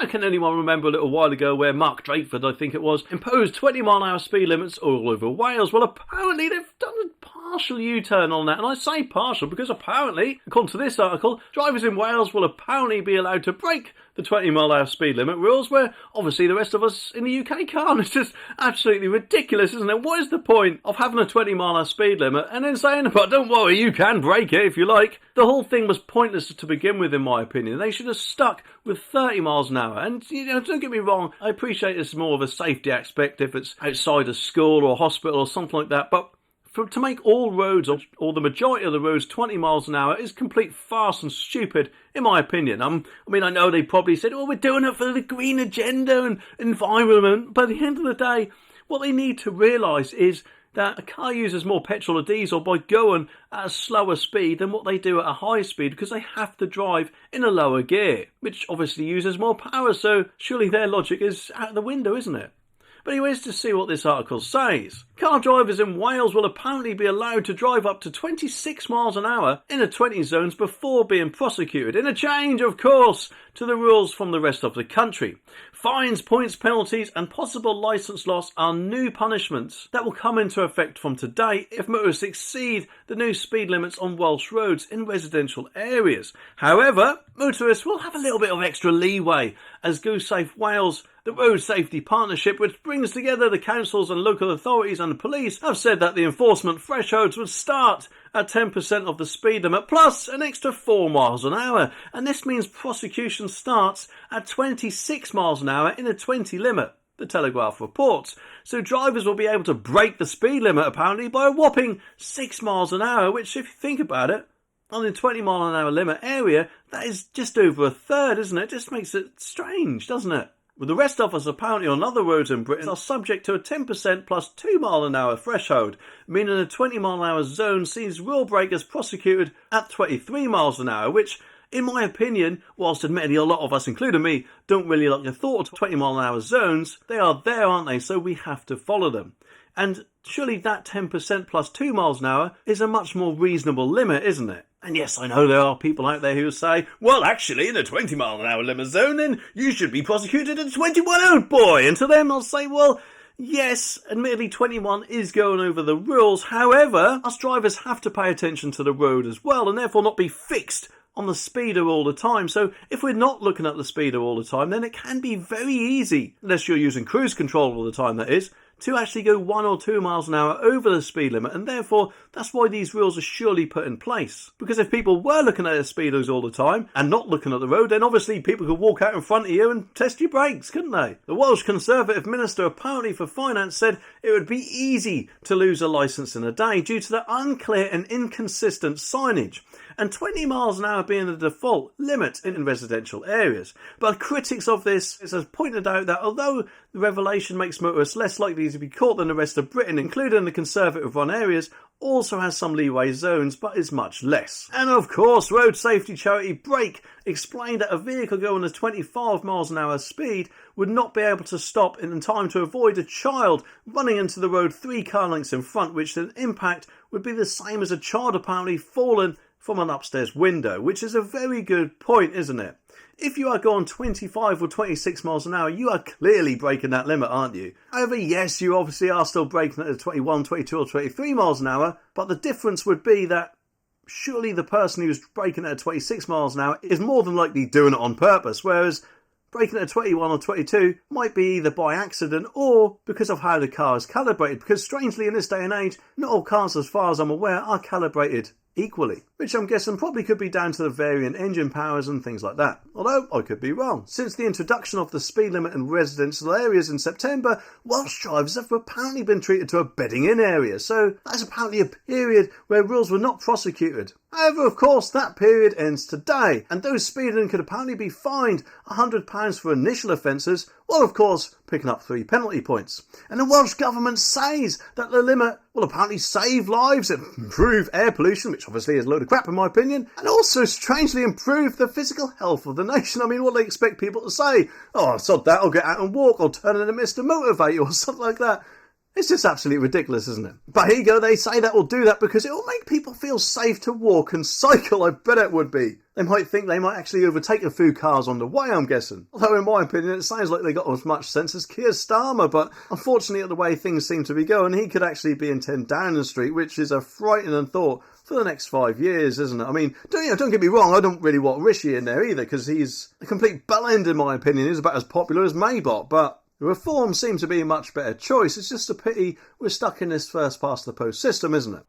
can anyone remember a little while ago where Mark Drakeford, I think it was, imposed 20-mile-an-hour speed limits all over Wales? Well, apparently they've done a partial U-turn on that, and I say partial because apparently, according to this article, drivers in Wales will apparently be allowed to break the 20-mile-an-hour speed limit rules, where obviously the rest of us in the UK can't. It's just absolutely ridiculous, isn't it? What is the point of having a 20-mile-an-hour speed limit and then saying, but don't worry, you can break it if you like? The whole thing was pointless to begin with, in my opinion. They should have stuck with 30 miles an hour. And, don't get me wrong, I appreciate it's more of a safety aspect if it's outside a school or a hospital or something like that, but to make all roads, or the majority of the roads, 20 miles an hour is complete farce and stupid, in my opinion. I know they probably said, we're doing it for the green agenda and environment, but at the end of the day, what they need to realise is that a car uses more petrol or diesel by going at a slower speed than what they do at a high speed, because they have to drive in a lower gear, which obviously uses more power, so surely their logic is out the window, isn't it? But anyways, to see what this article says. Car drivers in Wales will apparently be allowed to drive up to 26 miles an hour in the 20 zones before being prosecuted, in a change, of course, to the rules from the rest of the country. Fines, points, penalties and possible licence loss are new punishments that will come into effect from today if motorists exceed the new speed limits on Welsh roads in residential areas. However, motorists will have a little bit of extra leeway, as Go Safe Wales, the Road Safety Partnership, which brings together the councils and local authorities and the police, have said that the enforcement thresholds would start at 10% of the speed limit plus an extra 4 miles an hour. And this means prosecution starts at 26 miles an hour in a 20 limit, the Telegraph reports. So drivers will be able to break the speed limit apparently by a whopping 6 miles an hour, which, if you think about it, on the 20 mile an hour limit area, that is just over a third, isn't it? It just makes it strange, doesn't it? Well, the rest of us apparently on other roads in Britain are subject to a 10% plus 2 mile an hour threshold, meaning a 20 mile an hour zone sees rule breakers prosecuted at 23 miles an hour, which, in my opinion, whilst admittedly a lot of us, including me, don't really like the thought of 20 mile an hour zones, they are there, aren't they? So we have to follow them. And surely that 10% plus 2 miles an hour is a much more reasonable limit, isn't it? And yes, I know there are people out there who say, well, actually, in a 20 mile an hour limit zone, then you should be prosecuted at 21, old boy. And to them, I'll say, well, yes, admittedly 21 is going over the rules. However, us drivers have to pay attention to the road as well, and therefore not be fixed on the speeder all the time. So if we're not looking at the speeder all the time, then it can be very easy, unless you're using cruise control all the time, that is, to actually go 1 or 2 miles an hour over the speed limit, and therefore that's why these rules are surely put in place. Because if people were looking at their speedos all the time and not looking at the road, then obviously people could walk out in front of you and test your brakes, couldn't they? The Welsh Conservative Minister apparently for Finance said it would be easy to lose a licence in a day due to the unclear and inconsistent signage, and 20 miles an hour being the default limit in residential areas. But critics of this have pointed out that although the revelation makes motorists less likely to be caught than the rest of Britain, including the Conservative-run areas, also has some leeway zones, but is much less. And of course, road safety charity Brake explained that a vehicle going at 25 miles an hour speed would not be able to stop in time to avoid a child running into the road 3 car lengths in front, which the impact would be the same as a child apparently falling from an upstairs window, which is a very good point, isn't it? If you are going 25 or 26 miles an hour, you are clearly breaking that limit, aren't you? However, yes, you obviously are still breaking it at 21, 22 or 23 miles an hour, but the difference would be that surely the person who's breaking it at 26 miles an hour is more than likely doing it on purpose, whereas breaking it at 21 or 22 might be either by accident or because of how the car is calibrated, because strangely in this day and age, not all cars, as far as I'm aware, are calibrated equally, which I'm guessing probably could be down to the varying engine powers and things like that, although I could be wrong. Since the introduction of the speed limit in residential areas in September, Welsh drivers have apparently been treated to a bedding in area, so that's apparently a period where rules were not prosecuted. However, of course, that period ends today, and those speeding could apparently be fined £100 for initial offences, or of course picking up 3 penalty points. And the Welsh Government says that the limit will apparently save lives, improve air pollution, which obviously is a load of crap in my opinion, and also strangely improve the physical health of the nation. I mean, what do they expect people to say? Oh, sod that, I'll get out and walk, or turn in a mist to motivate, or something like that. It's just absolutely ridiculous, isn't it? But here you go, they say that will do that because it will make people feel safe to walk and cycle. I bet it would be. They might think they might actually overtake a few cars on the way, I'm guessing. Although in my opinion, it sounds like they got as much sense as Keir Starmer, but unfortunately the way things seem to be going, he could actually be in 10 Downing Street, which is a frightening thought for the next 5 years, isn't it? I mean, don't get me wrong, I don't really want Rishi in there either, because he's a complete bellend in my opinion. He's about as popular as Maybot, but the Reform seems to be a much better choice. It's just a pity we're stuck in this first past the post system, isn't it?